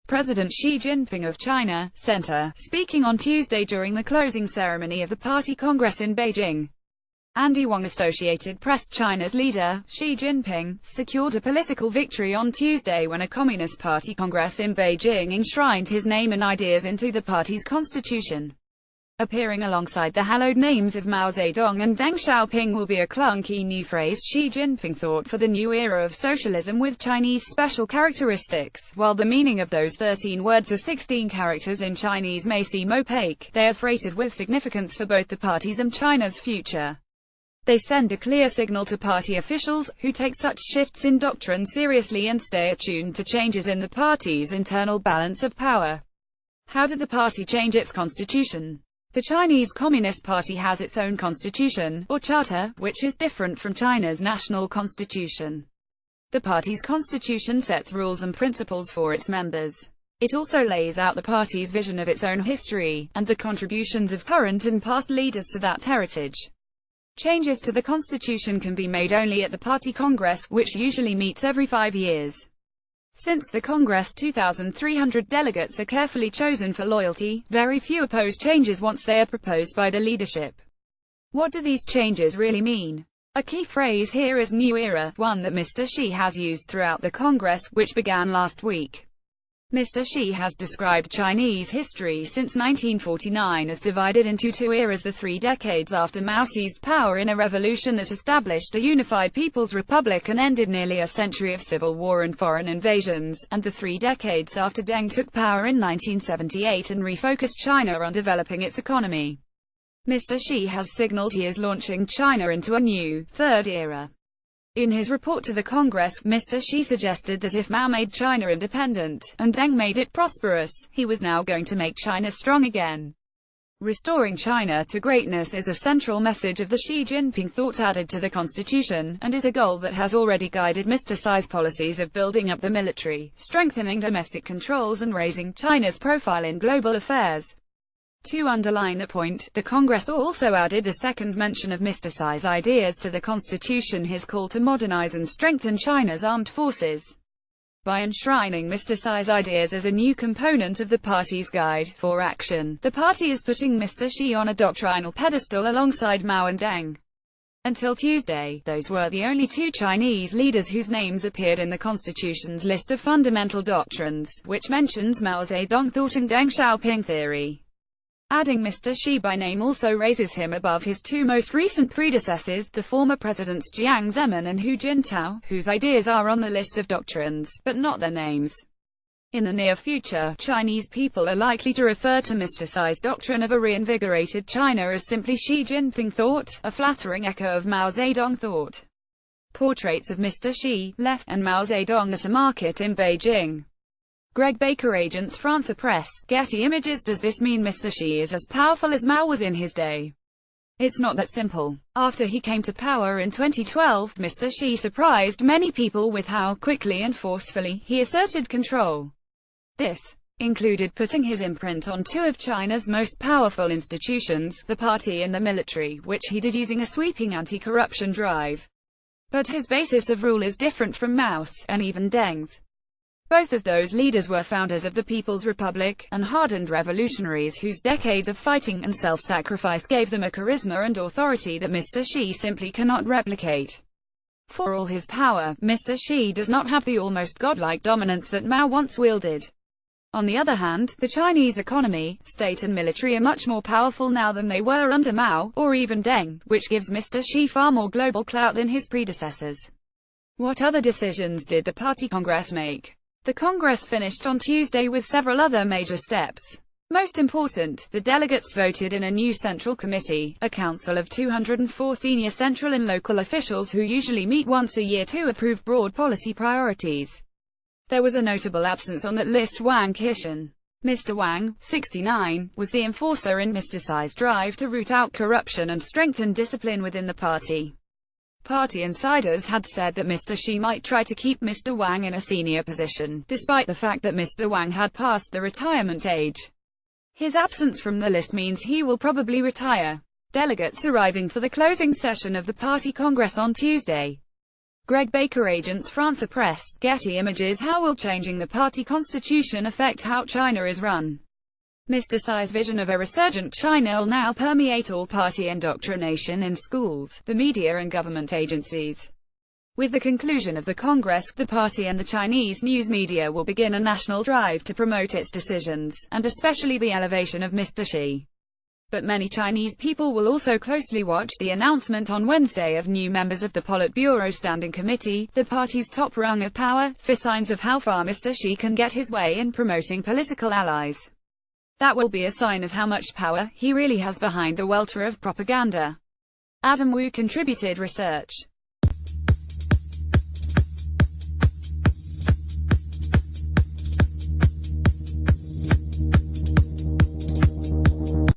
President Xi Jinping of China Center, speaking on Tuesday during the closing ceremony of the Party Congress in Beijing. Andy Wang, Associated Press. China's leader, Xi Jinping, secured a political victory on Tuesday when a Communist Party Congress in Beijing enshrined his name and ideas into the party's constitution. Appearing alongside the hallowed names of Mao Zedong and Deng Xiaoping will be a clunky new phrase Xi Jinping thought for the new era of socialism with Chinese special characteristics. While the meaning of those 13 words or 16 characters in Chinese may seem opaque, they are freighted with significance for both the party's and China's future. They send a clear signal to party officials, who take such shifts in doctrine seriously and stay attuned to changes in the party's internal balance of power. How did the party change its constitution? The Chinese Communist Party has its own constitution, or charter, which is different from China's national constitution. The party's constitution sets rules and principles for its members. It also lays out the party's vision of its own history, and the contributions of current and past leaders to that heritage. Changes to the constitution can be made only at the Party Congress, which usually meets every 5 years. Since the Congress 2,300 delegates are carefully chosen for loyalty, very few oppose changes once they are proposed by the leadership. What do these changes really mean? A key phrase here is new era, one that Mr. Xi has used throughout the Congress, which began last week. Mr. Xi has described Chinese history since 1949 as divided into two eras: the 3 decades after Mao seized power in a revolution that established a unified People's Republic and ended nearly a century of civil war and foreign invasions, and the 3 decades after Deng took power in 1978 and refocused China on developing its economy. Mr. Xi has signaled he is launching China into a new, third era. In his report to the Congress, Mr. Xi suggested that if Mao made China independent, and Deng made it prosperous, he was now going to make China strong again. Restoring China to greatness is a central message of the Xi Jinping thought added to the constitution, and is a goal that has already guided Mr. Xi's policies of building up the military, strengthening domestic controls and raising China's profile in global affairs. To underline the point, the Congress also added a second mention of Mr. Xi's ideas to the Constitution, his call to modernize and strengthen China's armed forces. By enshrining Mr. Xi's ideas as a new component of the party's guide for action, the party is putting Mr. Xi on a doctrinal pedestal alongside Mao and Deng. Until Tuesday, those were the only two Chinese leaders whose names appeared in the Constitution's list of fundamental doctrines, which mentions Mao Zedong thought and Deng Xiaoping theory. Adding Mr. Xi by name also raises him above his two most recent predecessors, the former presidents Jiang Zemin and Hu Jintao, whose ideas are on the list of doctrines, but not their names. In the near future, Chinese people are likely to refer to Mr. Xi's doctrine of a reinvigorated China as simply Xi Jinping thought, a flattering echo of Mao Zedong thought. Portraits of Mr. Xi, left, and Mao Zedong at a market in Beijing. Greg Baker, Agence France Presse, Getty Images. Does this mean Mr. Xi is as powerful as Mao was in his day? It's not that simple. After he came to power in 2012, Mr. Xi surprised many people with how quickly and forcefully he asserted control. This included putting his imprint on two of China's most powerful institutions, the party and the military, which he did using a sweeping anti-corruption drive. But his basis of rule is different from Mao's, and even Deng's. Both of those leaders were founders of the People's Republic, and hardened revolutionaries whose decades of fighting and self-sacrifice gave them a charisma and authority that Mr. Xi simply cannot replicate. For all his power, Mr. Xi does not have the almost godlike dominance that Mao once wielded. On the other hand, the Chinese economy, state and military are much more powerful now than they were under Mao, or even Deng, which gives Mr. Xi far more global clout than his predecessors. What other decisions did the Party Congress make? The Congress finished on Tuesday with several other major steps. Most important, the delegates voted in a new Central Committee, a council of 204 senior central and local officials who usually meet once a year to approve broad policy priorities. There was a notable absence on that list: Wang Qishan. Mr. Wang, 69, was the enforcer in Mr. Xi's drive to root out corruption and strengthen discipline within the party. Party insiders had said that Mr. Xi might try to keep Mr. Wang in a senior position, despite the fact that Mr. Wang had passed the retirement age. His absence from the list means he will probably retire. Delegates arriving for the closing session of the Party Congress on Tuesday Greg Baker, Agence France Presse, Getty Images. How will changing the party constitution affect how China is run? Mr. Xi's vision of a resurgent China will now permeate all party indoctrination in schools, the media and government agencies. With the conclusion of the Congress, the party and the Chinese news media will begin a national drive to promote its decisions, and especially the elevation of Mr. Xi. But many Chinese people will also closely watch the announcement on Wednesday of new members of the Politburo Standing Committee, the party's top rung of power, for signs of how far Mr. Xi can get his way in promoting political allies. That will be a sign of how much power he really has behind the welter of propaganda. Adam Wu contributed research.